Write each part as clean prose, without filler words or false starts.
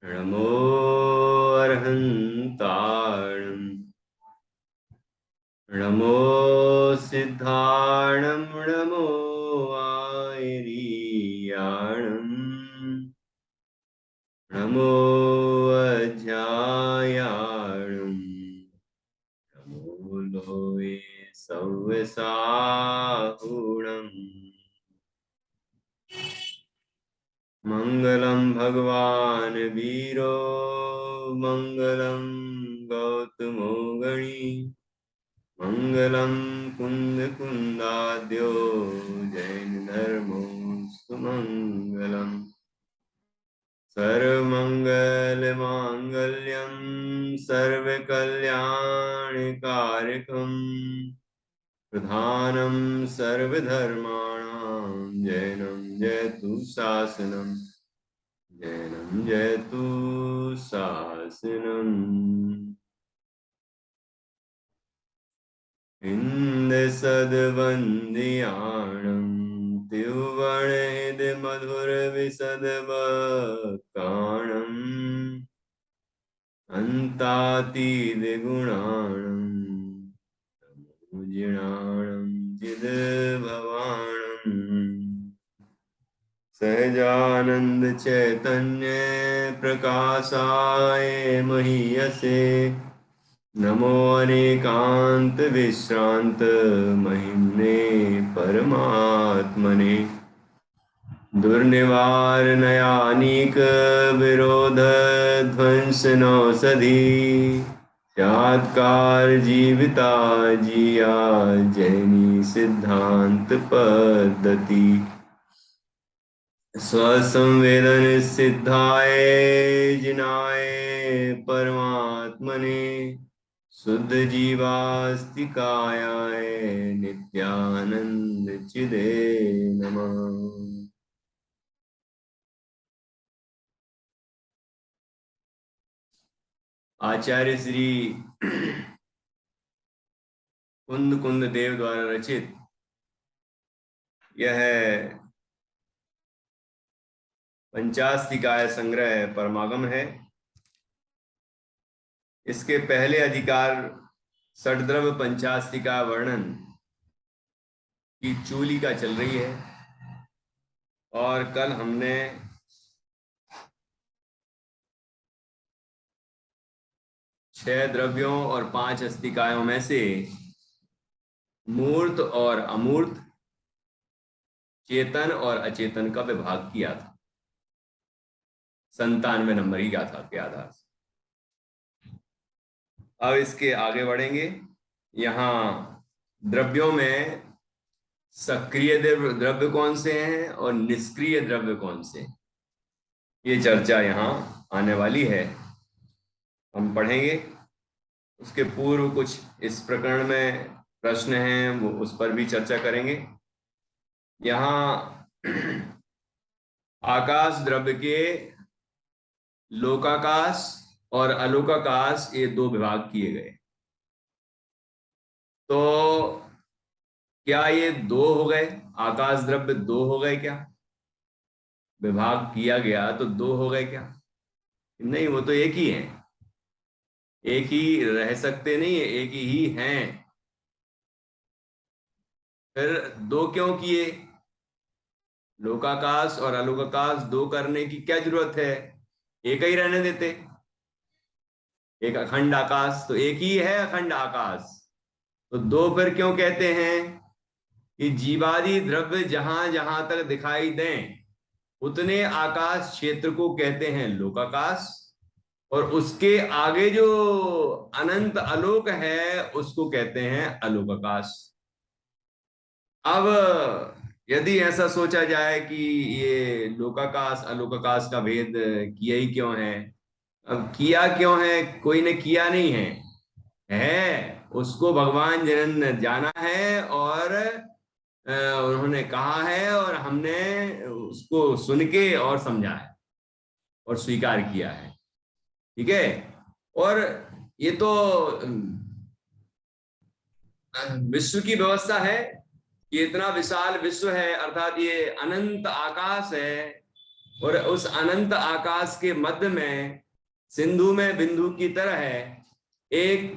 नमो अर्हन्ताणं नमो सिद्धाणं नमो आयरीयाणं नमो अध्यायाणं नमो लोये सव्यसाहुणम् मंगलम भगवान वीरो मंगलम गौतमो गणी मंगलम कुंद कुंदाद्यो जैन धर्मो सुमंगलम सर्वमंगल मांगल्यम सर्वकल्याणकारकम प्रधानम सर्वधर्माणां जैनं जयतु शासनम् जैनं जयतु शासनम् इन्दसद्वन्द्याणं त्रिभुवनहितमधुरविशदवक्ताणम् अन्तातीतगुणाणं जिणाणं चिद्भवाणम् सहजानंद चैतन्य प्रकाशाय महीयसे नमो अनेकांत विश्रांत महिम्ने परमात्मने दुर्निवारणायानीक विरोध ध्वंसनौषधि यात्कार जीविता जिया जैनी सिद्धांत पद्धति स्वसंवेदन सिद्धाय जिनाय परमात्मने शुद्ध जीवास्तिकायाय नित्यानंद चिदे नमः। आचार्य श्री कुंद कुंद देव द्वारा रचित यह पंचास्तिकाय संग्रह परमागम है। इसके पहले अधिकार षड्द्रव्य पंचास्तिका वर्णन की चूलिका चल रही है और कल हमने छह द्रव्यों और 5 अस्तिकायों में से मूर्त और अमूर्त, चेतन और अचेतन का विभाग किया था 97 नंबर की गाथा के आधार से। अब इसके आगे बढ़ेंगे। यहाँ द्रव्यों में सक्रिय द्रव्य कौन से हैं और निष्क्रिय द्रव्य कौन से हैं, ये चर्चा यहाँ आने वाली है, हम पढ़ेंगे। उसके पूर्व कुछ इस प्रकरण में प्रश्न हैं, वो उस पर भी चर्चा करेंगे। यहाँ आकाश द्रव्य के लोकाकाश और अलोकाकाश ये 2 विभाग किए गए। तो क्या ये 2 हो गए? आकाश द्रव्य 2 हो गए क्या? विभाग किया गया तो 2 हो गए क्या? नहीं, वो तो एक ही है, एक ही रह सकते नहीं है, एक ही हैं। फिर 2 क्यों किए? लोकाकाश और अलोकाकाश 2 करने की क्या जरूरत है? एक ही रहने देते। एक अखंड आकाश तो एक ही है, अखंड आकाश। तो 2 फिर क्यों कहते हैं कि जीवादि द्रव्य जहां जहां तक दिखाई दें उतने आकाश क्षेत्र को कहते हैं लोकाकाश, और उसके आगे जो अनंत आलोक है उसको कहते हैं अलोकाकाश। अब यदि ऐसा सोचा जाए कि ये लोकाकाश अलोकाकाश का भेद किया ही क्यों है? अब किया क्यों है? कोई ने किया नहीं है उसको भगवान जिन ने जाना है और उन्होंने कहा है और हमने उसको सुन के और समझा है और स्वीकार किया है। ठीक है। और ये तो विश्व की व्यवस्था है, ये इतना विशाल विश्व है, अर्थात ये अनंत आकाश है, और उस अनंत आकाश के मध्य में सिंधु में बिंदु की तरह है एक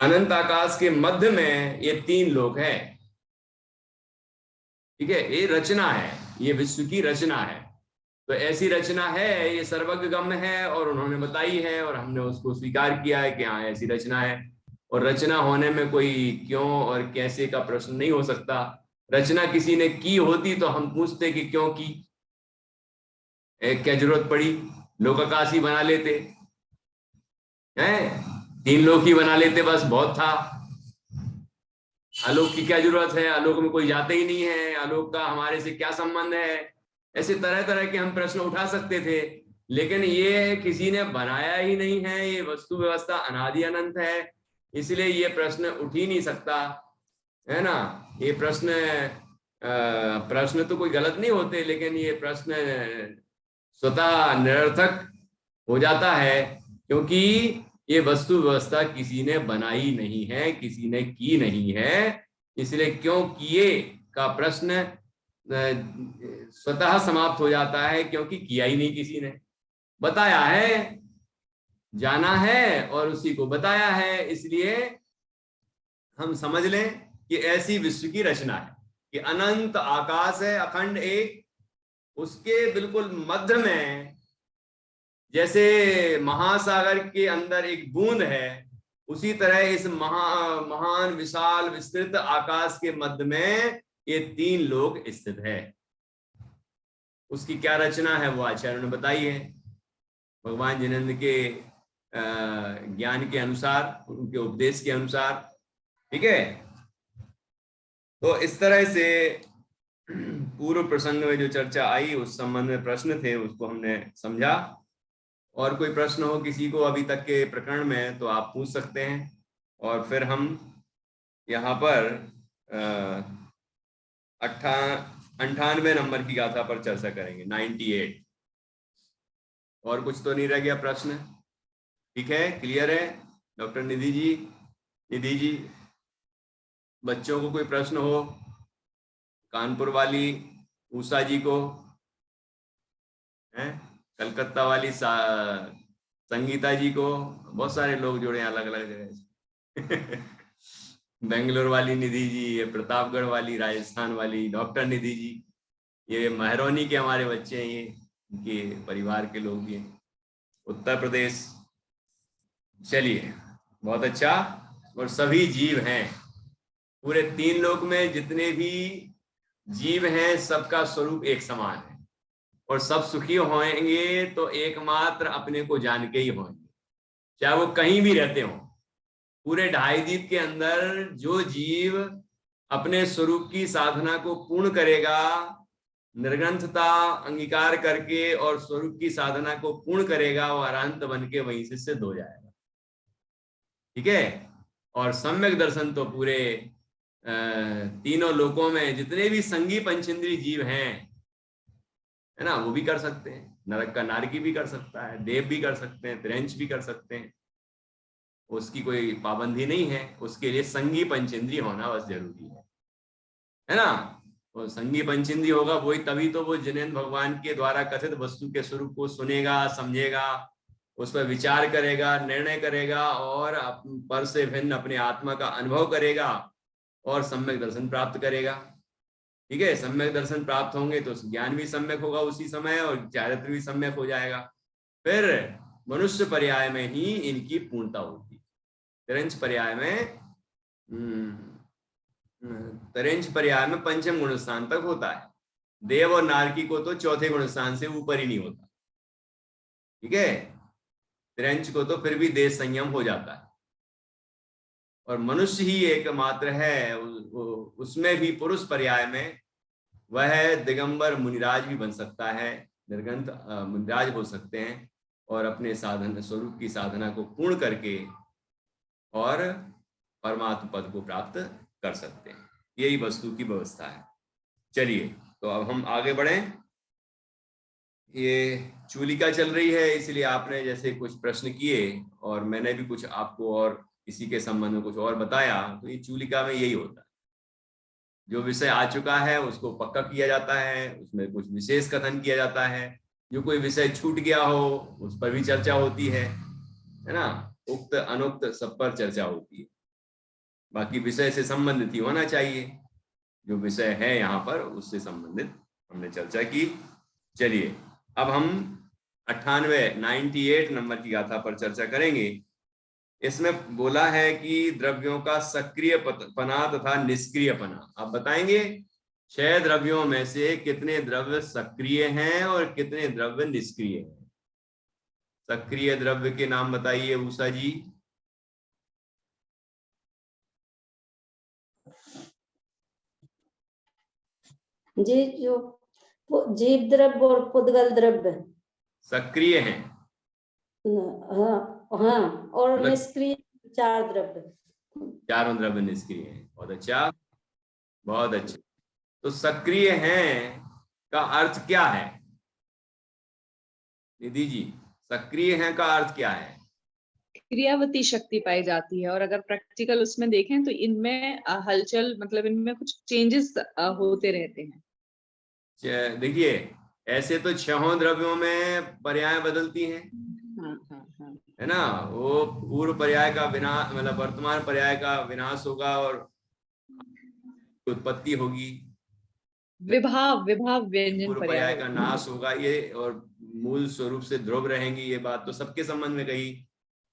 अनंत आकाश के मध्य में ये 3 लोक है। ठीक है, ये रचना है, ये विश्व की रचना है। तो ऐसी रचना है, ये सर्वज्ञ गम्य है और उन्होंने बताई है और हमने उसको स्वीकार किया है कि हाँ ऐसी रचना है। और रचना होने में कोई क्यों और कैसे का प्रश्न नहीं हो सकता। रचना किसी ने की होती तो हम पूछते कि क्यों की, क्या जरूरत पड़ी, लोकाकाश ही बना लेते हैं, 3 लोक ही बना लेते, बस बहुत था। आलोक की क्या जरूरत है, आलोक में कोई जाता ही नहीं है, आलोक का हमारे से क्या संबंध है। ऐसे तरह तरह के हम प्रश्न उठा सकते थे, लेकिन ये किसी ने बनाया ही नहीं है, ये वस्तु व्यवस्था अनादि अनंत है, इसलिए ये प्रश्न उठ ही नहीं सकता, है ना। ये प्रश्न तो कोई गलत नहीं होते, लेकिन ये प्रश्न स्वतः निरर्थक हो जाता है, क्योंकि ये वस्तु व्यवस्था किसी ने बनाई नहीं है, किसी ने की नहीं है। इसलिए क्यों किए का प्रश्न स्वतः समाप्त हो जाता है, क्योंकि किया ही नहीं किसी ने, बताया है, जाना है और उसी को बताया है। इसलिए हम समझ लें कि ऐसी विश्व की रचना है कि अनंत आकाश है, अखंड एक, उसके बिल्कुल मध्य में जैसे महासागर के अंदर एक बूंद है, उसी तरह इस महान विशाल विस्तृत आकाश के मध्य में ये 3 लोक स्थित है। उसकी क्या रचना है वो आचार्यों ने बताई है, भगवान जिनेंद्र के ज्ञान के अनुसार, उनके उपदेश के अनुसार। ठीक है, तो इस तरह से पूर्व प्रसंग में जो चर्चा आई उस संबंध में प्रश्न थे, उसको हमने समझा। और कोई प्रश्न हो किसी को अभी तक के प्रकरण में तो आप पूछ सकते हैं, और फिर हम यहाँ पर 98 नंबर की गाथा पर चर्चा करेंगे, 98। और कुछ तो नहीं रह गया प्रश्न? ठीक है, क्लियर है डॉक्टर निधि जी? बच्चों को कोई प्रश्न हो, कानपुर वाली उषा जी को है, कलकत्ता वाली संगीता जी को, बहुत सारे लोग जुड़े हैं अलग अलग जगह से बेंगलोर वाली निधि जी, ये प्रतापगढ़ वाली, राजस्थान वाली डॉक्टर निधि जी, ये महरौनी के हमारे बच्चे हैं, ये इनके परिवार के लोग भी हैं, उत्तर प्रदेश। चलिए, बहुत अच्छा। और सभी जीव हैं, पूरे 3 लोक में जितने भी जीव हैं सबका स्वरूप एक समान है, और सब सुखी होंगे तो एकमात्र अपने को जान के ही होंगे, चाहे वो कहीं भी रहते हो। पूरे 2.5 द्वीप के अंदर जो जीव अपने स्वरूप की साधना को पूर्ण करेगा, निर्ग्रंथता अंगीकार करके और स्वरूप की साधना को पूर्ण करेगा, वो अरहंत बन के वहीं से सिद्ध हो जाएगा। ठीक है, और सम्यक दर्शन तो पूरे 3 लोकों में जितने भी संगी पंचेंद्रिय जीव हैं, है ना, वो भी कर सकते हैं। नरक का नारकी भी कर सकता है, देव भी कर सकते हैं, त्रेंच भी कर सकते हैं, उसकी कोई पाबंदी नहीं है। उसके लिए संगी पंचेंद्रिय होना बस जरूरी है ना। तो संगी पंचेंद्रिय होगा वही, तभी तो वो जिनेंद्र भगवान के द्वारा कथित वस्तु के स्वरूप को सुनेगा, समझेगा, उस पर विचार करेगा, निर्णय करेगा, और पर से भिन्न अपने आत्मा का अनुभव करेगा और सम्यक दर्शन प्राप्त करेगा। ठीक है, सम्यक दर्शन प्राप्त होंगे तो ज्ञान भी सम्यक होगा उसी समय, और चारित्र भी सम्यक हो जाएगा। फिर मनुष्य पर्याय में ही इनकी पूर्णता होगी। तिरंच पर्याय में पंचम गुण स्थान तक होता है, देव और नारकी को तो चौथे गुण स्थान से ऊपर ही नहीं होता। ठीक है, तिरंच को तो फिर भी देश संयम हो जाता है, और मनुष्य ही एकमात्र है उसमें भी पुरुष पर्याय में, वह दिगंबर मुनिराज भी बन सकता है, निर्गंथ मुनिराज हो सकते हैं, और अपने साधन स्वरूप की साधना को पूर्ण करके और परमात्मा पद को प्राप्त कर सकते हैं। यही वस्तु की व्यवस्था है। चलिए, तो अब हम आगे बढ़ें। ये चूलिका चल रही है, इसलिए आपने जैसे कुछ प्रश्न किए और मैंने भी कुछ आपको और इसी के संबंध में कुछ और बताया, तो ये चूलिका में यही होता है। जो विषय आ चुका है उसको पक्का किया जाता है, उसमें कुछ विशेष कथन किया जाता है, जो कोई विषय छूट गया हो उस पर भी चर्चा होती है ना। उक्त अनुक्त सब पर चर्चा होती है, बाकी विषय से संबंधित ही होना चाहिए, जो विषय है यहाँ पर उससे संबंधित हमने चर्चा की। चलिए अब हम 98 नंबर की गाथा पर चर्चा करेंगे। इसमें बोला है कि द्रव्यों का सक्रिय पना तथा निष्क्रिय पना। आप बताएंगे 6 द्रव्यों में से कितने द्रव्य सक्रिय हैं और कितने द्रव्य निष्क्रिय हैं। सक्रिय द्रव्य के नाम बताइए उषा जी। जी, जो जीव द्रव्य और पुद्गल द्रव्य सक्रिय हैं। हाँ हाँ, और निष्क्रिय 4 द्रव्य। चारों द्रव्य निष्क्रिय हैं। बहुत अच्छा, बहुत अच्छा। तो सक्रिय हैं का अर्थ क्या है निधि जी? सक्रिय हैं का अर्थ क्या है? क्रियावती शक्ति पाई जाती है, और अगर प्रैक्टिकल उसमें देखें तो इनमें हलचल, मतलब इनमें कुछ चेंजेस होते रहते हैं। देखिए ऐसे तो 6 द्रव्यों में पर्याय बदलती हैं। हाँ हाँ हाँ, है ना। वो पूर्व पर्याय का विनाश, मतलब वर्तमान पर्याय का विनाश होगा और उत्पत्ति होगी। विभाव व्यंजन पूर्व पर्याय पर्याय का नाश होगा ये, और मूल स्वरूप से ध्रुव रहेंगी। ये बात तो सबके संबंध में कही,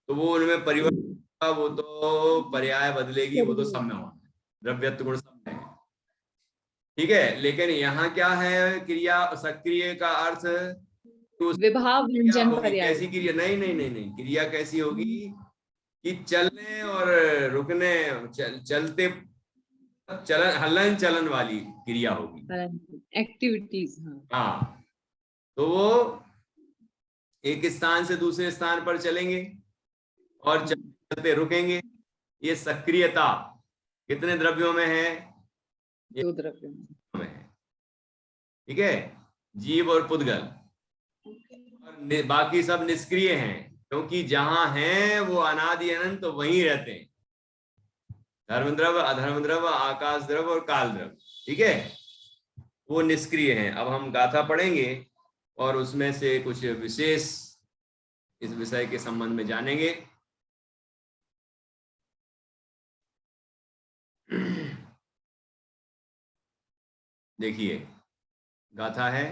तो वो उनमें परिवर्तन होगा, वो तो पर्याय बदलेगी, वो तो सब में होना है, द्रव्यत्व गुण सब में है। ठीक है, लेकिन यहाँ क्या है, क्रिया सक्रिय का अर्थ विभाव व्यंजन पर्याय। कैसी क्रिया? नहीं नहीं नहीं नहीं, क्रिया कैसी होगी कि चलने और रुकने, चलते चलन, हलन चलन वाली क्रिया होगी, एक्टिविटीज। हाँ। तो वो एक स्थान से दूसरे स्थान पर चलेंगे और चलते रुकेंगे। ये सक्रियता कितने द्रव्यों में है? 2 द्रव्यों में है। ठीक है, जीव और पुद्गल, और बाकी सब निष्क्रिय हैं, क्योंकि जहां हैं वो अनादि अनंत तो वहीं रहते हैं। धर्म द्रव्य, अधर्म द्रव्य, आकाश द्रव्य और काल द्रव्य, ठीक है, वो निष्क्रिय हैं। अब हम गाथा पढ़ेंगे और उसमें से कुछ विशेष इस विषय के संबंध में जानेंगे। देखिए गाथा है,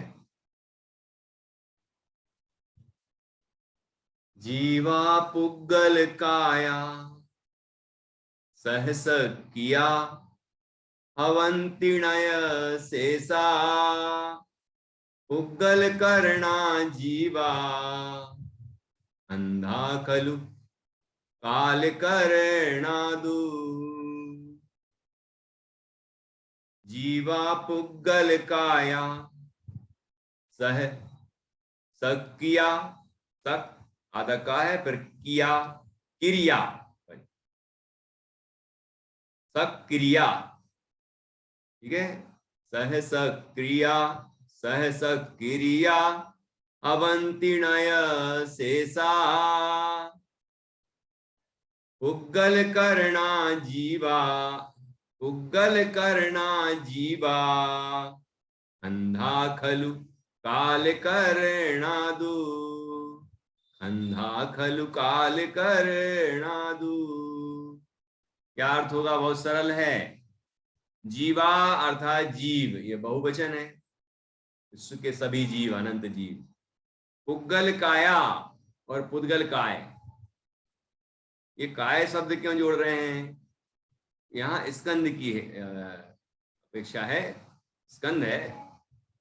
जीवा पुग्गल काया सहस किया अवंतिणय शेषा, पुग्गल कर्णा जीवा अंधा खलु काल कर्णादु। जीवा पुग्गल काया सह सकिया, सक आधा का है, फिर किया क्रिया, सक्रिया, ठीक है, सह सक्रिया, सह सक्रिया अवंतिणय शेषा, पुग्गल कर्णा जीवा, पुग्गल कर्णा जीवा अंधा खलु काल कर्णादु, अंधा खलु काल कर्णादु। क्या अर्थ होगा? बहुत सरल है। जीवा अर्थात जीव, ये बहुवचन है, विश्व के सभी जीव, अनंत जीव। पुग्गल काया और पुद्गल काय, ये काय शब्द क्यों जोड़ रहे हैं? यहाँ स्कंद की अपेक्षा है, स्कंद है,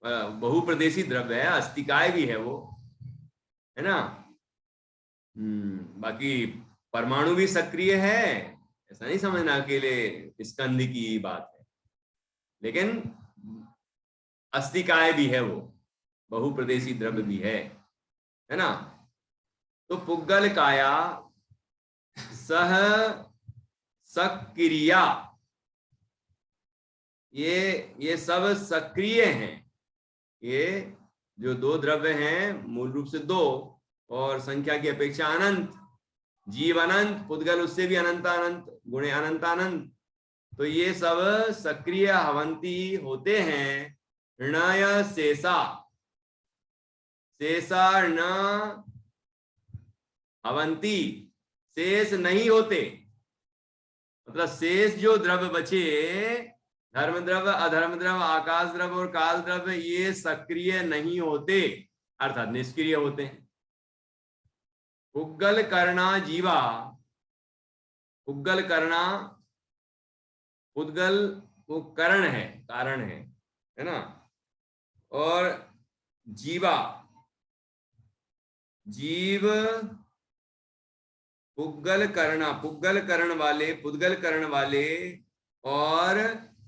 बहुप्रदेशी द्रव्य है, अस्तिकाय भी है वो, है ना। बाकी परमाणु भी सक्रिय है, ऐसा नहीं समझना अकेले स्कंद की बात है, लेकिन अस्तिकाय भी है, वो बहुप्रदेशी द्रव्य भी है ना। तो पुग्गल काया सह सक्रिया, ये सब सक्रिय हैं। ये जो 2 द्रव्य हैं, मूल रूप से 2 और संख्या की अपेक्षा अनंत, जीव अनंत, पुद्गल उससे भी अनंत अनंत, गुणे अनंत अनंत, तो ये सब सक्रिय हवंती होते हैं। णय शेषा, शेषा ण हवंती, शेष नहीं होते। मतलब शेष जो द्रव्य बचे, धर्म द्रव्य, अधर्म द्रव्य, आकाश द्रव्य और काल द्रव्य, ये सक्रिय नहीं होते, अर्थात निष्क्रिय होते हैं। पुग्गल कर्णा जीवा, पुग्गल कर्णा, पुद्गल वो करण है, कारण है ना, और जीवा, जीव, पुग्गल कर्णा, पुग्गल करण वाले, पुद्गल करण वाले, और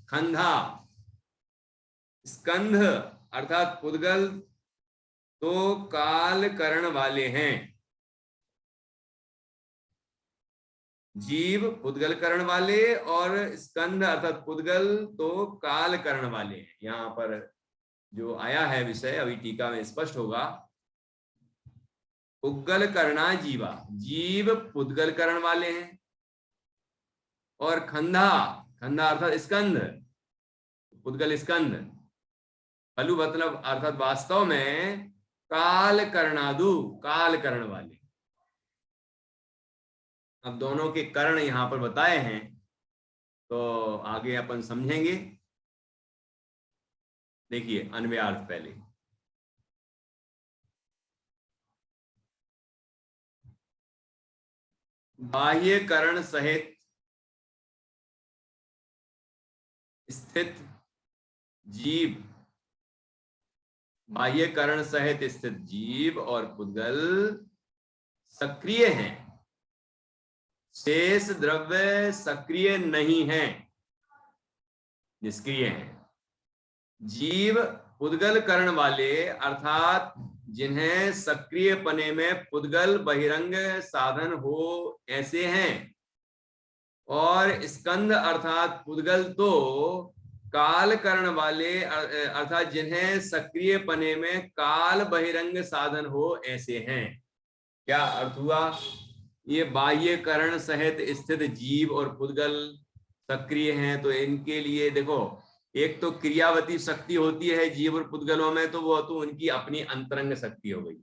खंधा, स्कंध अर्थात पुद्गल तो काल करण वाले हैं। जीव पुद्गल करण वाले और स्कंध अर्थात पुद्गल तो काल करण वाले हैं। यहां पर जो आया है विषय, अभी टीका में स्पष्ट होगा। पुग्गल कर्णा जीवा, जीव पुद्गल करण वाले हैं, और खंधा, खंधा अर्थात स्कंध, पुद्गल स्कंध, फलु मतलब अर्थात वास्तव में काल कर्णादु, काल करण वाले। अब दोनों के कर्ण यहां पर बताए हैं, तो आगे अपन समझेंगे। देखिए अन्वयार्थ पहले। बाह्य करण सहित स्थित जीव, बाह्य करण सहित स्थित जीव और पुद्गल सक्रिय हैं, शेष द्रव्य सक्रिय नहीं है, निष्क्रिय है। जीव पुद्गल करण वाले अर्थात जिन्हें सक्रिय पने में पुद्गल बहिरंग साधन हो ऐसे हैं, और स्कंद अर्थात पुद्गल तो काल करण वाले अर्थात जिन्हें सक्रिय पने में काल बहिरंग साधन हो ऐसे हैं। क्या अर्थ हुआ? ये बाह्य करण सहित स्थित जीव और पुद्गल सक्रिय हैं, तो इनके लिए देखो, एक तो क्रियावती शक्ति होती है जीव और पुद्गलों में, तो वो तो उनकी अपनी अंतरंग शक्ति हो गई,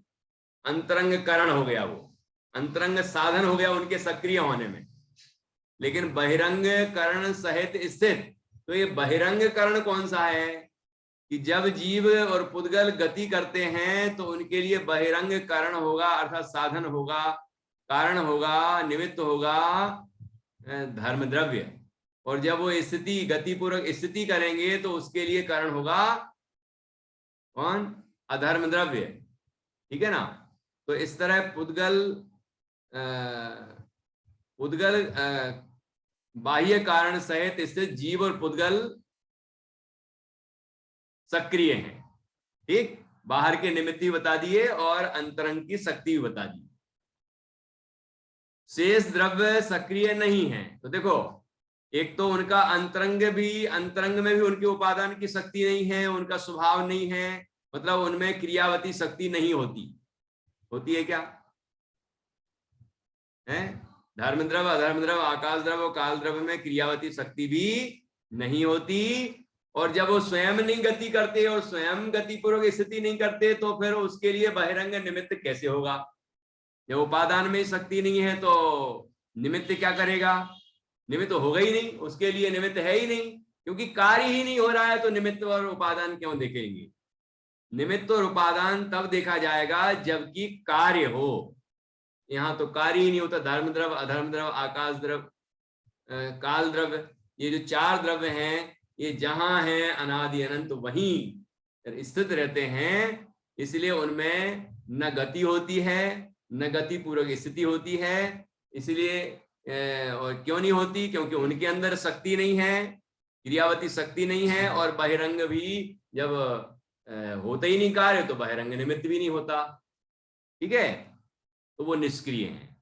अंतरंग करण हो गया, वो अंतरंग साधन हो गया उनके सक्रिय होने में। लेकिन बहिरंग करण सहित स्थित, तो ये बहिरंग करण कौन सा है कि जब जीव और पुद्गल गति करते हैं तो उनके लिए बहिरंग करण होगा, अर्थात साधन होगा, कारण होगा, निमित्त होगा धर्म द्रव्य, और जब वो स्थिति गतिपूर्वक स्थिति करेंगे तो उसके लिए कारण होगा कौन? अधर्म द्रव्य। ठीक है ना? तो इस तरह पुद्गल पुद्गल बाह्य कारण सहित स्थित जीव और पुद्गल सक्रिय हैं। ठीक, बाहर के निमित्त भी बता दिए और अंतरंग की शक्ति भी बता दी। शेष द्रव्य सक्रिय नहीं है, तो देखो, एक तो उनका अंतरंग भी, अंतरंग में भी उनके उपादान की शक्ति नहीं है, उनका स्वभाव नहीं है, मतलब उनमें क्रियावती शक्ति नहीं होती। होती है क्या? है धर्म द्रव्य, अधर्म द्रव्य, आकाश द्रव्य और काल द्रव्य में क्रियावती शक्ति भी नहीं होती, और जब वो स्वयं नहीं गति करते और स्वयं गतिपूर्वक स्थिति नहीं करते तो फिर उसके लिए बहिरंग निमित्त कैसे होगा? जब उपादान में शक्ति नहीं है तो निमित्त क्या करेगा? निमित्त होगा ही नहीं, उसके लिए निमित्त है ही नहीं, क्योंकि कार्य ही नहीं हो रहा है, तो निमित्त और उपादान क्यों देखेंगे? निमित्त और उपादान तब देखा जाएगा जबकि कार्य हो। यहाँ तो कार्य ही नहीं होता। धर्म द्रव्य, अधर्म द्रव्य, आकाश द्रव्य, काल द्रव्य, ये जो चार द्रव्य हैं, ये जहां हैं अनादि अनंत वहीं स्थित रहते हैं, इसलिए उनमें न गति होती है, न गति पूर्वक स्थिति होती है। इसलिए और क्यों नहीं होती? क्योंकि उनके अंदर शक्ति नहीं है, क्रियावती शक्ति नहीं है, और बहिरंग भी जब होता ही नहीं कार्य तो बहिरंग निमित्त भी नहीं होता। ठीक है, तो वो निष्क्रिय है।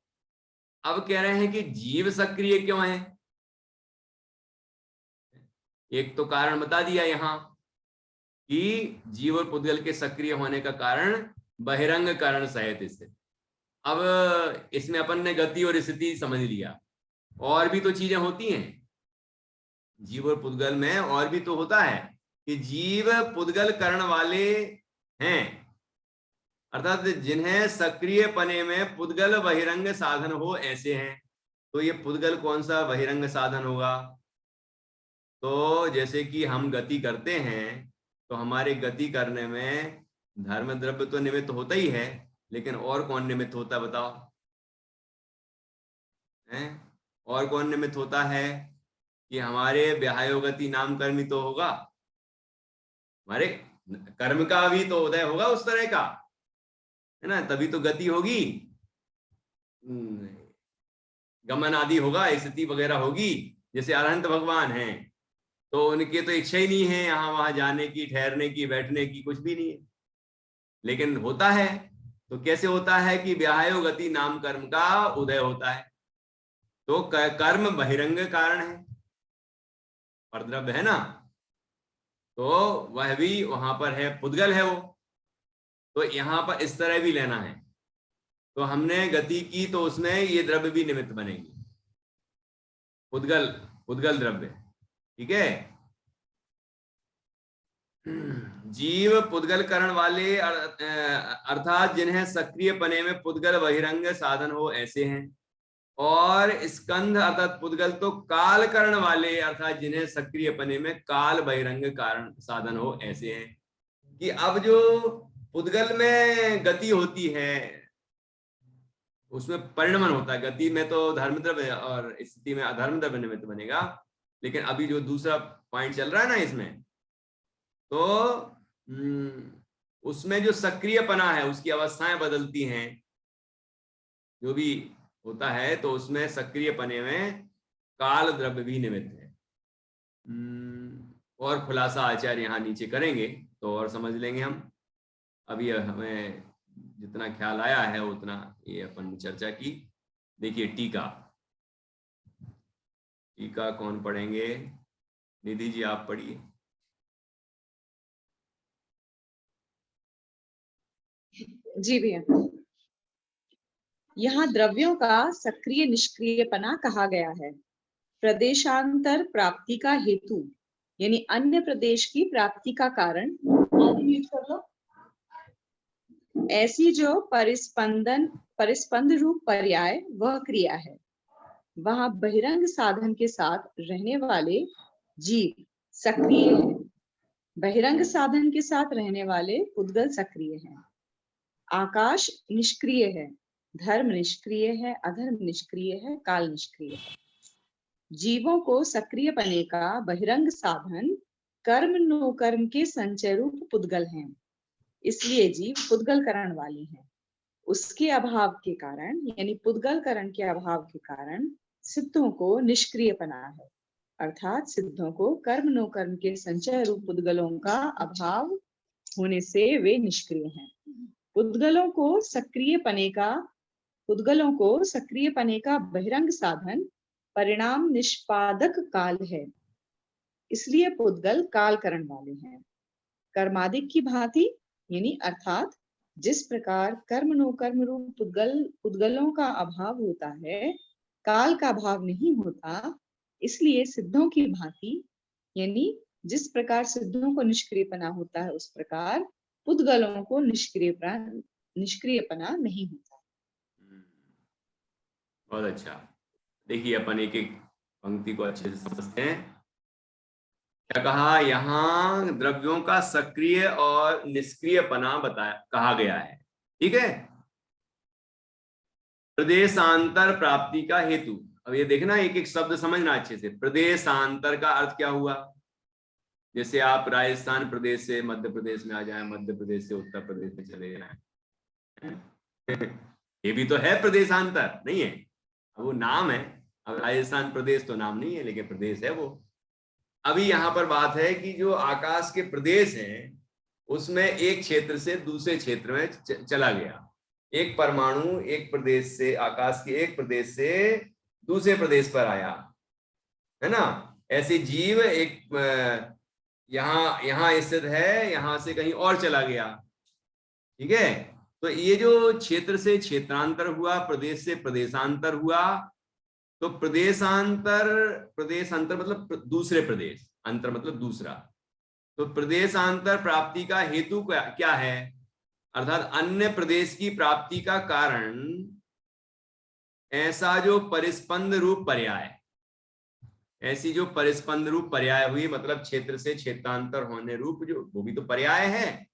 अब कह रहे हैं कि जीव सक्रिय क्यों है? एक तो कारण बता दिया यहां कि जीव और पुद्गल के सक्रिय होने का कारण बहिरंग कारण सहित स्थित। अब इसमें अपन ने गति और स्थिति समझ लिया, और भी तो चीजें होती हैं। जीव और पुद्गल में और भी तो होता है कि जीव पुद्गल करण वाले हैं, अर्थात जिन्हें सक्रिय पने में पुद्गल बहिरंग साधन हो ऐसे हैं। तो ये पुद्गल कौन सा बहिरंग साधन होगा? तो जैसे कि हम गति करते हैं तो हमारे गति करने में धर्म द्रव्य तो निमित्त होता ही है, लेकिन और कौन निमित्त होता है बताओ? हैं? और कौन निमित्त होता है? कि हमारे व्याहयोगति नाम कर्म ही तो होगा, हमारे कर्म का भी तो उदय होगा उस तरह का, है ना, तभी तो गति होगी, गमन आदि होगा, स्थिति वगैरह होगी। जैसे अरहंत भगवान हैं तो उनके तो इच्छा ही नहीं है यहाँ वहां जाने की, ठहरने की, बैठने की, कुछ भी नहीं है, लेकिन होता है। तो कैसे होता है कि व्याहयोगति नाम कर्म का उदय होता है, तो कर्म बहिरंग कारण है, परद्रव्य है ना, तो वह भी वहां पर है, पुद्गल है वो। तो यहां पर इस तरह भी लेना है। तो हमने गति की तो उसमें ये द्रव्य भी निमित्त बनेंगे, पुद्गल, पुद्गल द्रव्य, ठीक है। जीव पुद्गल करण वाले अर्थात जिन्हें सक्रिय पने में पुद्गल बहिरंग साधन हो ऐसे हैं, और स्कंध अर्थात पुद्गल तो काल करण वाले अर्थात जिन्हें सक्रिय पने में काल बहिरंग कारण साधन हो ऐसे हैं। कि अब जो पुद्गल में गति होती है उसमें परिणमन होता है, गति में तो धर्म द्रव्य और स्थिति में अधर्म द्रव्य निमित्त बनेगा, लेकिन अभी जो दूसरा पॉइंट चल रहा है ना इसमें, तो उसमें जो सक्रियपना है उसकी अवस्थाएं बदलती हैं, जो भी होता है, तो उसमें सक्रिय पने में काल द्रव्य भी निमित्त है। और खुलासा आचार्य यहाँ नीचे करेंगे तो और समझ लेंगे हम। अभी हमें जितना ख्याल आया है उतना ये अपन चर्चा की। देखिए टीका, टीका कौन पढ़ेंगे? निधि जी आप पढ़िए। जी भैया, यहाँ द्रव्यों का सक्रिय निष्क्रियपना कहा गया है प्रदेशांतर प्राप्ति का हेतु, यानी अन्य प्रदेश की प्राप्ति का कारण। कर लो। ऐसी जो परिस्पंद रूप पर्याय वह क्रिया है, वहां बहिरंग साधन के साथ रहने वाले जीव सक्रिय है, बहिरंग साधन के साथ रहने वाले पुद्गल सक्रिय हैं। आकाश निष्क्रिय है, धर्म निष्क्रिय है, अधर्म निष्क्रिय है, काल निष्क्रिय है। जीवों को सक्रिय पने का बहिरंग साधन कर्म नो कर्म के संचय रूप पुद्गल हैं, इसलिए जीव पुद्गल करण वाले हैं। उसके अभाव के कारण, यानी पुद्गल करण के अभाव के कारण सिद्धों को निष्क्रिय पना है, अर्थात सिद्धों को कर्म नो कर्म के संचय रूप पुद्गलों का अभाव होने से वे निष्क्रिय हैं। पुद्गलों को सक्रिय पने का बहिरंग साधन परिणाम निष्पादक काल है, इसलिए पुद्गल काल करण वाले हैं। कर्मादिक की भांति, यानी अर्थात जिस प्रकार कर्म नो कर्म रूप पुद्गलों का अभाव होता है, काल का अभाव नहीं होता, इसलिए सिद्धों की भांति, यानी जिस प्रकार सिद्धों को निष्क्रियपना होता है उस प्रकार पुद्गलों को निष्क्रियपना नहीं होता। बहुत अच्छा। देखिए अपन एक एक पंक्ति को अच्छे से समझते हैं। क्या कहा? यहाँ द्रव्यों का सक्रिय और निष्क्रियपना बताया, कहा गया है, ठीक है। प्रदेशांतर प्राप्ति का हेतु, अब ये देखना एक एक शब्द समझना अच्छे से। प्रदेशांतर का अर्थ क्या हुआ? जैसे आप राजस्थान प्रदेश से मध्य प्रदेश में आ जाए, मध्य प्रदेश से उत्तर प्रदेश में चले जाए, ये भी तो है प्रदेशांतर, नहीं है? वो नाम है, अब राजस्थान प्रदेश तो नाम नहीं है लेकिन प्रदेश है वो। अभी यहाँ पर बात है कि जो आकाश के प्रदेश हैं उसमें एक क्षेत्र से दूसरे क्षेत्र में चला गया, एक परमाणु एक प्रदेश से, आकाश के एक प्रदेश से दूसरे प्रदेश पर आया, है ना। ऐसे जीव एक यहाँ स्थित है, यहां से कहीं और चला गया, ठीक है। तो ये जो क्षेत्र से क्षेत्रांतर हुआ, प्रदेश से प्रदेशांतर हुआ, तो प्रदेशांतर, प्रदेशांतर मतलब दूसरे प्रदेश, अंतर मतलब दूसरा। तो प्रदेशांतर प्राप्ति का हेतु क्या है, अर्थात अन्य प्रदेश की प्राप्ति का कारण ऐसा जो परिस्पंद रूप पर्याय, ऐसी जो परिस्पंद रूप पर्याय हुई, मतलब क्षेत्र से क्षेत्रांतर होने रूप जो, वो भी तो पर्याय है,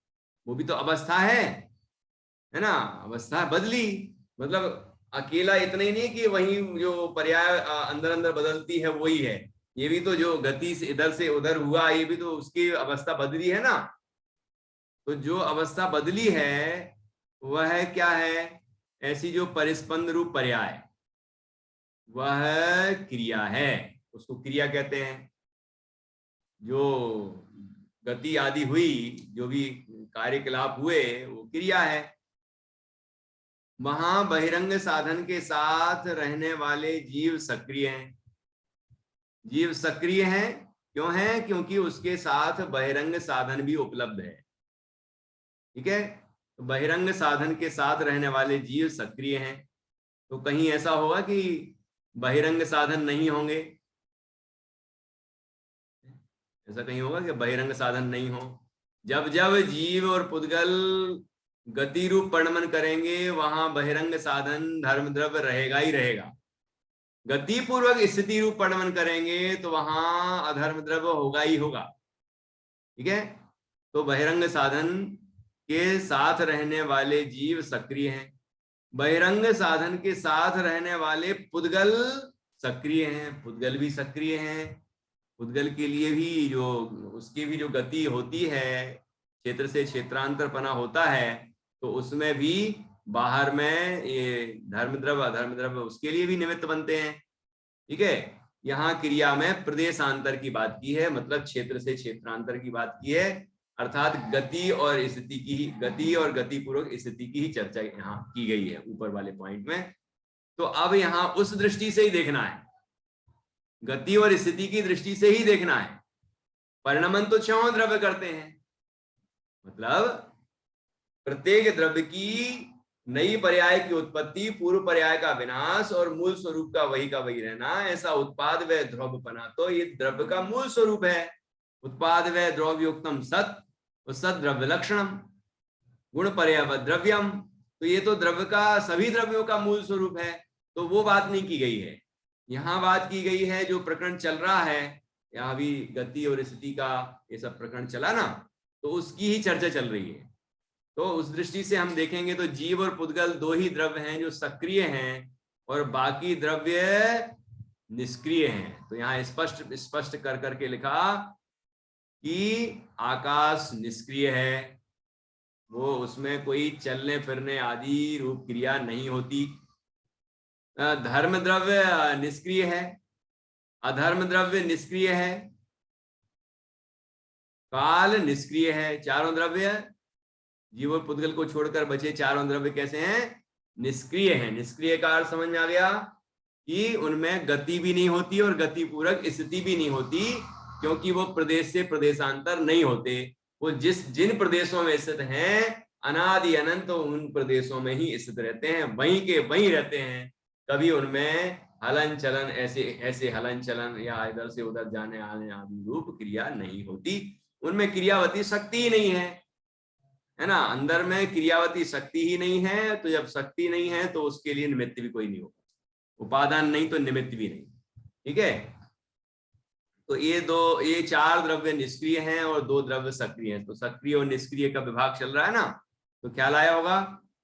वो भी तो अवस्था है ना, अवस्था बदली, मतलब अकेला इतना ही नहीं कि वही जो पर्याय अंदर अंदर बदलती है वही है, ये भी तो जो गति से इधर से उधर हुआ, ये भी तो उसकी अवस्था बदली है ना। तो जो अवस्था बदली है वह क्या है, ऐसी जो परिस्पंद रूप पर्याय, वह क्रिया है, उसको क्रिया कहते हैं। जो गति आदि हुई, जो भी कार्यकलाप हुए, वो क्रिया है। वहां बहिरंग साधन के साथ रहने वाले जीव सक्रिय हैं। जीव सक्रिय हैं क्यों है, क्योंकि उसके साथ बहिरंग साधन भी उपलब्ध है। ठीक है, तो बहिरंग साधन के साथ रहने वाले जीव सक्रिय हैं। तो कहीं ऐसा होगा कि बहिरंग साधन नहीं होंगे, ऐसा कहीं होगा कि बहिरंग साधन नहीं हो। जब जब जीव और पुद्गल गति रूप परिणमन करेंगे, वहां बहिरंग साधन धर्म द्रव्य रहेगा ही रहेगा। गति पूर्वक स्थिति रूप परिणमन करेंगे तो वहां अधर्म द्रव्य होगा ही होगा। ठीक है, तो बहिरंग साधन के साथ रहने वाले जीव सक्रिय हैं, बहिरंग साधन के साथ रहने वाले पुद्गल सक्रिय हैं, पुद्गल भी सक्रिय हैं। पुद्गल के लिए भी जो, उसकी भी जो गति होती है, क्षेत्र से क्षेत्रांतरपना होता है, तो उसमें भी बाहर में ये धर्म द्रव्य अधर्म द्रव्य उसके लिए भी निमित्त बनते हैं। ठीक है, यहाँ क्रिया में प्रदेशांतर की बात की है, मतलब क्षेत्र से क्षेत्रांतर की बात की है, अर्थात गति और स्थिति की ही, गति और गति पूर्वक स्थिति की ही चर्चा यहाँ की गई है ऊपर वाले पॉइंट में। तो अब यहाँ उस दृष्टि से ही देखना है, गति और स्थिति की दृष्टि से ही देखना है। परिणमन तो छह द्रव्य करते हैं, मतलब प्रत्येक द्रव्य की नई पर्याय की उत्पत्ति, पूर्व पर्याय का विनाश और मूल स्वरूप का वही रहना, ऐसा उत्पाद व द्रव्यपना, तो ये द्रव्य का मूल स्वरूप है। उत्पाद व द्रव्योक्तम सत, और सत द्रव्य लक्षणम, गुण पर्याय द्रव्यम, तो ये तो द्रव्य का, सभी द्रव्यों का मूल स्वरूप है। तो वो बात नहीं की गई है, यहाँ बात की गई है जो प्रकरण चल रहा है, यहाँ भी गति और स्थिति का ये सब प्रकरण चला ना, तो उसकी ही चर्चा चल रही है। तो उस दृष्टि से हम देखेंगे तो जीव और पुद्गल दो ही द्रव्य हैं जो सक्रिय हैं, और बाकी द्रव्य निष्क्रिय हैं। तो यहाँ स्पष्ट कर करके लिखा कि आकाश निष्क्रिय है, वो उसमें कोई चलने फिरने आदि रूप क्रिया नहीं होती। धर्म द्रव्य निष्क्रिय है, अधर्म द्रव्य निष्क्रिय है, काल निष्क्रिय है। चारों द्रव्य, जीव और पुद्गल को छोड़कर बचे चारों द्रव्य कैसे हैं, निष्क्रिय हैं। निष्क्रिय का अर्थ समझ में आ गया कि उनमें गति भी नहीं होती और गति पूरक स्थिति भी नहीं होती, क्योंकि वो प्रदेश से प्रदेशांतर नहीं होते। वो जिन प्रदेशों में स्थित हैं, अनादि अनंत उन प्रदेशों में ही स्थित रहते हैं, वहीं के वहीं रहते हैं। कभी उनमें हलन चलन, ऐसे हलन चलन या इधर से उधर जाने आने आदि रूप क्रिया नहीं होती, उनमें क्रियावती शक्ति ही नहीं है ना। अंदर में क्रियावती शक्ति ही नहीं है, तो जब शक्ति नहीं है तो उसके लिए निमित्त भी कोई नहीं होगा, उपादान नहीं तो निमित्त भी नहीं। ठीक है, तो ये चार द्रव्य निष्क्रिय हैं और दो द्रव्य सक्रिय हैं। तो सक्रिय और निष्क्रिय का विभाग चल रहा है ना, तो ख्याल आया होगा।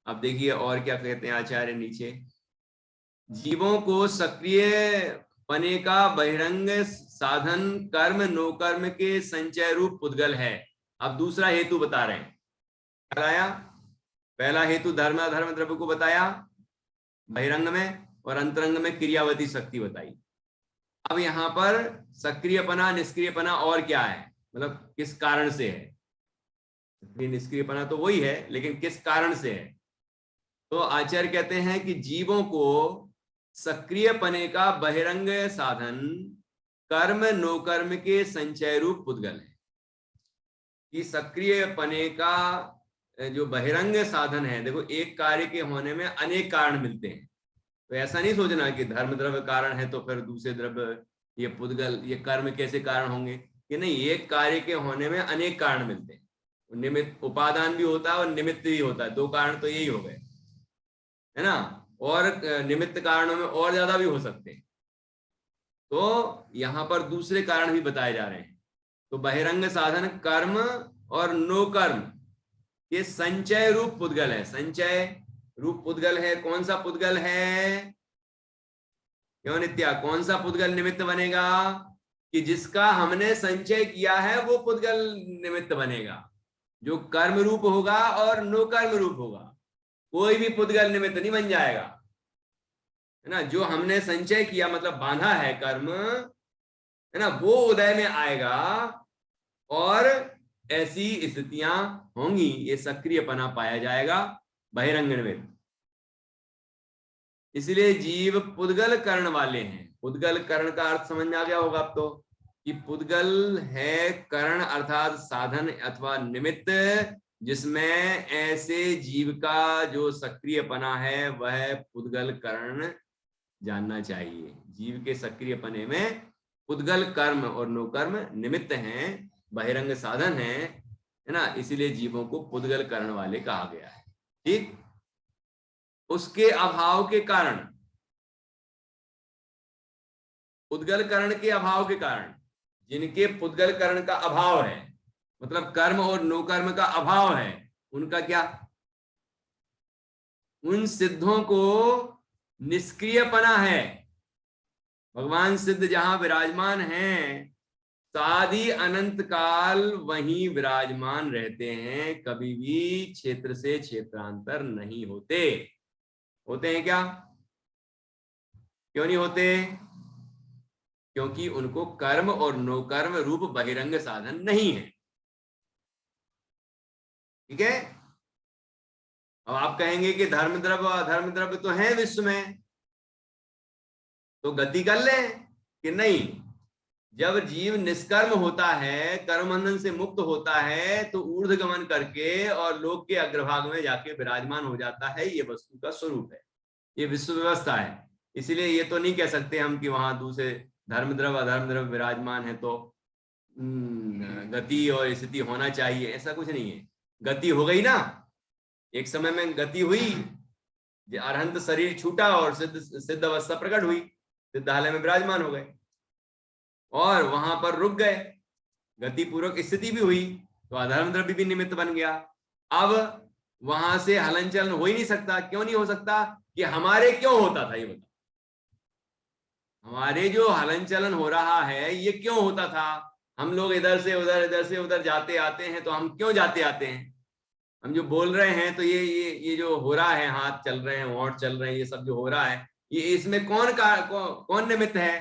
अब देखिए और क्या कहते हैं आचार्य नीचे, जीवों को सक्रिय पने का बहिरंग साधन कर्म नो कर्म के संचय रूप पुद्गल है। अब दूसरा हेतु बता रहे हैं, आया पहला हेतु धर्म अधर्म द्रव्य को बताया बहिरंग में, और अंतरंग में क्रियावती शक्ति बताई। अब यहाँ पर सक्रियपना निष्क्रियपना और क्या है, मतलब किस कारण से है। सक्रिय निष्क्रियपना तो वही है, लेकिन किस कारण से है। तो आचार्य कहते हैं कि जीवों को सक्रिय पने का बहिरंग साधन कर्म नो कर्म के संचय रूप पुद्गल है। कि सक्रिय पने का जो बहिरंग साधन है, देखो एक कार्य के होने में अनेक कारण मिलते हैं, तो ऐसा नहीं सोचना कि धर्म द्रव्य कारण है तो फिर दूसरे द्रव्य ये पुद्गल ये कर्म कैसे कारण होंगे, कि नहीं, एक कार्य के होने में अनेक कारण मिलते हैं। निमित्त उपादान भी होता है और निमित्त भी होता है, दो कारण तो यही हो गए, है ना। और निमित्त कारणों में और ज्यादा भी हो सकते हैं। तो यहाँ पर दूसरे कारण भी बताए जा रहे हैं। तो बहिरंग साधन कर्म और नो कर्म ये संचय रूप पुद्गल है, संचय रूप पुद्गल है। कौन सा पुद्गल है, क्यों नित्या, कौन सा पुद्गल निमित्त बनेगा, कि जिसका हमने संचय किया है वो पुद्गल निमित्त बनेगा, जो कर्म रूप होगा और नो कर्म रूप होगा। कोई भी पुद्गल निमित्त नहीं बन जाएगा, है ना। जो हमने संचय किया मतलब बांधा है कर्म, है ना, वो उदय में आएगा और ऐसी स्थितियां होंगी, ये सक्रियपना पाया जाएगा बहिरंग निमित्त। इसलिए जीव पुद्गल कर्ण वाले हैं। पुद्गल कर्ण का अर्थ समझ में आ गया होगा अब तो, कि पुद्गल है कर्ण अर्थात साधन अथवा निमित्त, जिसमें ऐसे जीव का जो सक्रियपना है वह पुद्गल कर्ण जानना चाहिए। जीव के सक्रियपने में पुद्गल कर्म और नो कर्म निमित्त हैं, बहिरंग साधन है ना। इसीलिए जीवों को पुद्गल कर्ण वाले कहा गया है। ठीक, उसके अभाव के कारण, पुद्गल कर्ण के अभाव के कारण, जिनके पुद्गल कर्ण का अभाव है, मतलब कर्म और नो कर्म का अभाव है, उनका क्या, उन सिद्धों को निष्क्रियपना है। भगवान सिद्ध जहां विराजमान हैं, सादी अनंत काल वहीं विराजमान रहते हैं, कभी भी क्षेत्र से क्षेत्रांतर नहीं होते। होते हैं क्या, क्यों नहीं होते, क्योंकि उनको कर्म और नो कर्म रूप बहिरंग साधन नहीं है। ठीक है। अब आप कहेंगे कि धर्म द्रव्य अधर्म द्रव्य तो है विश्व में, तो गति कर ले, कि नहीं, जब जीव निष्कर्म होता है, कर्म बंधन से मुक्त होता है, तो ऊर्ध्व गमन करके और लोक के अग्रभाग में जाके विराजमान हो जाता है। ये वस्तु का स्वरूप है, ये विश्व व्यवस्था है। इसलिए ये तो नहीं कह सकते हम कि वहां दूसरे धर्म द्रव्य अधर्म द्रव्य विराजमान है तो गति और स्थिति होना चाहिए, ऐसा कुछ नहीं है। गति हो गई ना, एक समय में गति हुई, अरहंत शरीर छूटा और सिद्ध अवस्था प्रकट हुई, सिद्धालय में विराजमान हो गए और वहां पर रुक गए, गति पूर्वक स्थिति भी हुई, तो अधर्म द्रव्य भी निमित्त बन गया। अब वहां से हलन चलन हो ही नहीं सकता। क्यों नहीं हो सकता, कि हमारे क्यों होता था, ये बता, हमारे जो हलन चलन हो रहा है ये क्यों होता था। हम लोग इधर से उधर जाते आते हैं, तो हम क्यों जाते आते हैं, हम जो बोल रहे हैं तो ये जो हो रहा है, हाथ चल रहे हैं, होंठ चल रहे हैं, ये सब जो हो रहा है, ये इसमें कौन निमित्त है,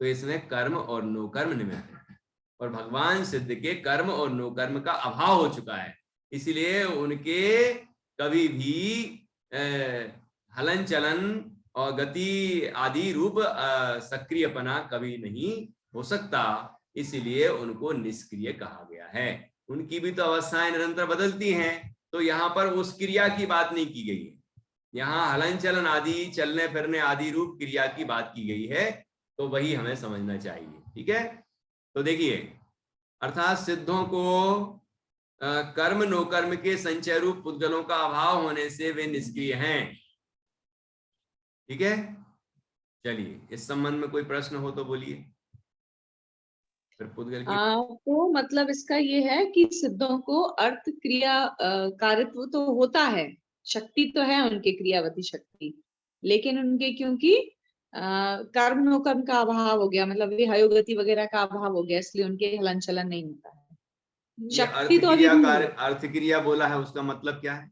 तो इसमें कर्म और नो कर्म निमित्त है। और भगवान सिद्ध के कर्म और नो कर्म का अभाव हो चुका है, इसलिए उनके कभी भी हलन चलन और गति आदि रूप सक्रियपना कभी नहीं हो सकता, इसलिए उनको निष्क्रिय कहा गया है। उनकी भी तो अवस्थाएं निरंतर बदलती हैं, तो यहाँ पर उस क्रिया की बात नहीं की गई है, यहाँ हलन चलन आदि चलने फिरने आदि रूप क्रिया की बात की गई है, तो वही हमें समझना चाहिए। ठीक है, तो देखिए, अर्थात सिद्धों को कर्म नो कर्म के संचय रूप पुद्गलों का अभाव होने से वे निष्क्रिय हैं। ठीक है, चलिए, इस संबंध में कोई प्रश्न हो तो बोलिए। फिर पुद्गल की तो मतलब इसका ये है कि सिद्धों को अर्थ क्रिया कारित्व तो होता है, शक्ति तो है उनके, क्रियावती शक्ति, लेकिन उनके क्योंकि कर्म नो कर्म का अभाव हो गया, मतलब विहयोगति वगैरह का अभाव हो गया, इसलिए उनके हलन चलन नहीं होता है। शक्ति तो अभी अर्थ क्रिया बोला है, उसका मतलब क्या है?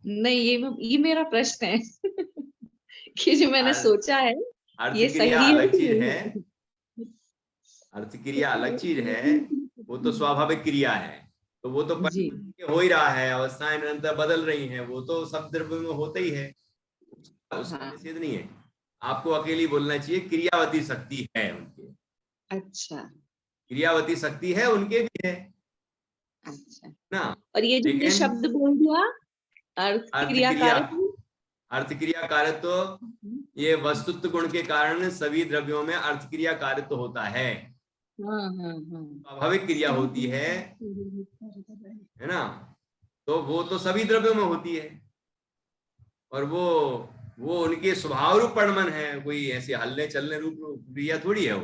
नहीं, ये मेरा प्रश्न है कि जो मैंने सोचा है ये सही अलग चीज है, अर्थ क्रिया अलग चीज है, वो तो स्वाभाविक क्रिया है, तो वो तो हो ही रहा है, अवस्थाएं निरंतर बदल रही हैं, वो तो सब द्रव्य में होता ही है, उसका निषेध नहीं है। आपको अकेली बोलना चाहिए क्रियावती शक्ति है उनके। अच्छा, क्रियावती शक्ति है उनके भी है। अच्छा ना, और ये जो शब्द बोल दिया अर्थ क्रिया अर्थ क्रिया कारित्व ये वस्तुत्व गुण के कारण सभी द्रव्यों में अर्थ क्रिया कारित्व होता है, स्वाभाविक क्रिया होती है ना। तो वो तो सभी द्रव्यों में होती है, और वो उनके स्वभाव रूप परिणमन है, कोई ऐसे हलने चलने रूप क्रिया थोड़ी है।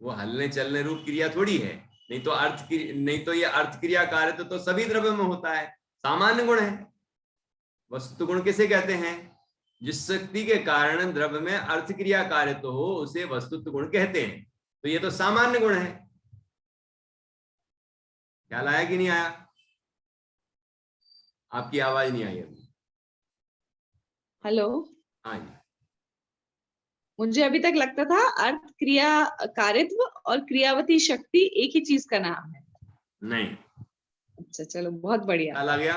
वो हलने चलने रूप क्रिया थोड़ी है। नहीं तो ये अर्थ क्रिया कार्य तो सभी द्रव्यों में होता है, सामान्य गुण है। वस्तु गुण किसे कहते हैं? जिस शक्ति के कारण द्रव्य में अर्थ क्रिया कार्य तो हो उसे वस्तुत्व गुण कहते हैं। तो ये तो सामान्य गुण है। ख्याल आया कि नहीं आया? आपकी आवाज नहीं आई अभी। हेलो। हाँ जी। मुझे अभी तक लगता था अर्थ क्रिया कारित्व और क्रियावती शक्ति एक ही चीज का नाम है। नहीं। अच्छा चलो, बहुत बढ़िया। ख्याल आ गया?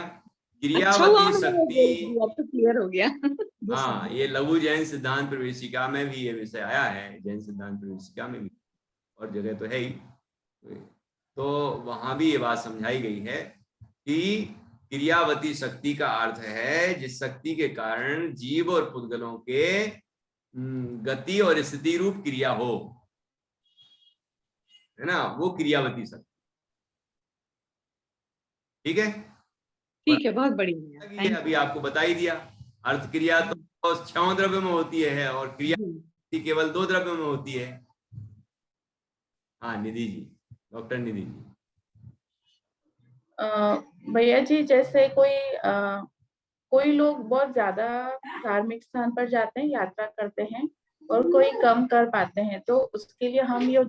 अच्छा हुआ क्रियावती शक्ति, अब तो क्लियर हो गया। हाँ, ये लघु जैन सिद्धांत प्रवेशिका में भी ये विषय आया है, जैन सिद्धांत प्रवेशिका में भी, और जगह तो है ही। तो वहां भी ये बात समझाई गई है कि क्रियावती शक्ति का अर्थ है जिस शक्ति के कारण जीव और पुद्गलों के गति और स्थिति रूप क्रिया हो, है ना, वो क्रियावती शक्ति। ठीक है, ठीक है, बहुत बढ़िया। अभी आपको बता ही दिया। अर्थ क्रिया तो 6 द्रव्य में होती है और क्रिया केवल 2 द्रव्यों में होती है। हाँ निधि जी, डॉक्टर निधि जी। भैया जी, जैसे कोई लोग बहुत ज्यादा धार्मिक स्थान पर जाते हैं, यात्रा करते हैं, और कोई कम कर पाते हैं, तो उसके लिए हम ये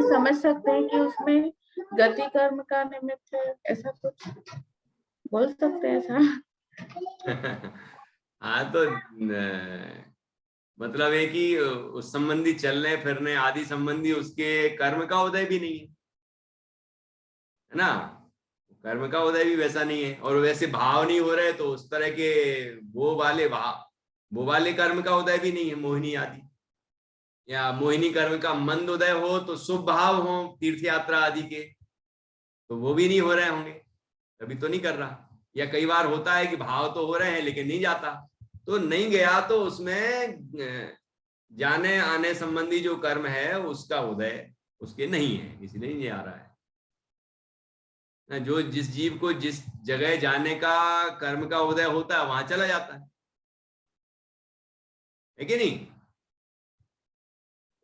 समझ सकते हैं कि उसमें गति कर्म का निमित्त है, ऐसा कुछ बोल सकते हैं ऐसा? हाँ, तो मतलब है कि उस संबंधी चलने फिरने आदि संबंधी उसके कर्म का उदय भी नहीं है ना। कर्म का उदय भी वैसा नहीं है, और वैसे भाव नहीं हो रहे तो उस तरह के वो वाले कर्म का उदय भी नहीं है, मोहिनी आदि, या मोहिनी कर्म का मंद उदय हो तो शुभ भाव हो तीर्थ यात्रा आदि के, तो वो भी नहीं हो रहे होंगे, तभी तो नहीं कर रहा। या कई बार होता है कि भाव तो हो रहे हैं लेकिन नहीं जाता, तो नहीं गया तो उसमें जाने आने संबंधी जो कर्म है उसका उदय उसके नहीं है, इसलिए नहीं आ रहा है। जो जिस जीव को जिस जगह जाने का कर्म का उदय होता है वहां चला जाता है कि नहीं।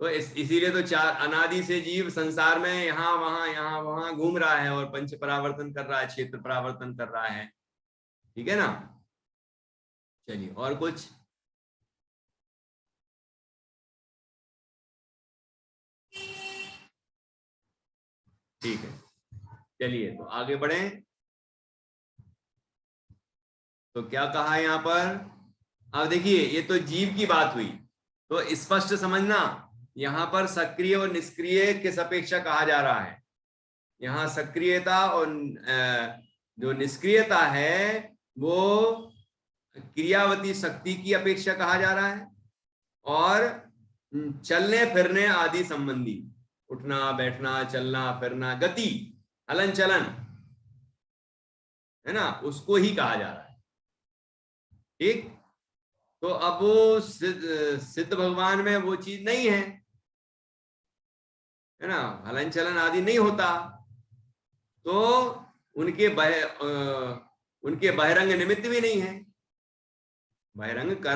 तो इसीलिए तो चार अनादि से जीव संसार में यहाँ वहां घूम रहा है और पंच परावर्तन कर रहा है, क्षेत्र परावर्तन कर रहा है। ठीक है ना। चलिए, और कुछ? ठीक है, चलिए तो आगे बढ़ें। तो क्या कहा यहाँ पर? अब देखिए, ये तो जीव की बात हुई, तो स्पष्ट समझना यहाँ पर सक्रिय और निष्क्रिय किस अपेक्षा कहा जा रहा है। यहाँ सक्रियता और जो निष्क्रियता है वो क्रियावती शक्ति की अपेक्षा कहा जा रहा है, और चलने फिरने आदि संबंधी, उठना बैठना चलना फिरना गति हलन चलन, है ना, उसको ही कहा जा रहा है। ठीक, तो अब वो सिद्ध भगवान में वो चीज नहीं है ना, हलन चलन आदि नहीं होता, तो उनके बहिरंग निमित्त भी नहीं है, बहिरंग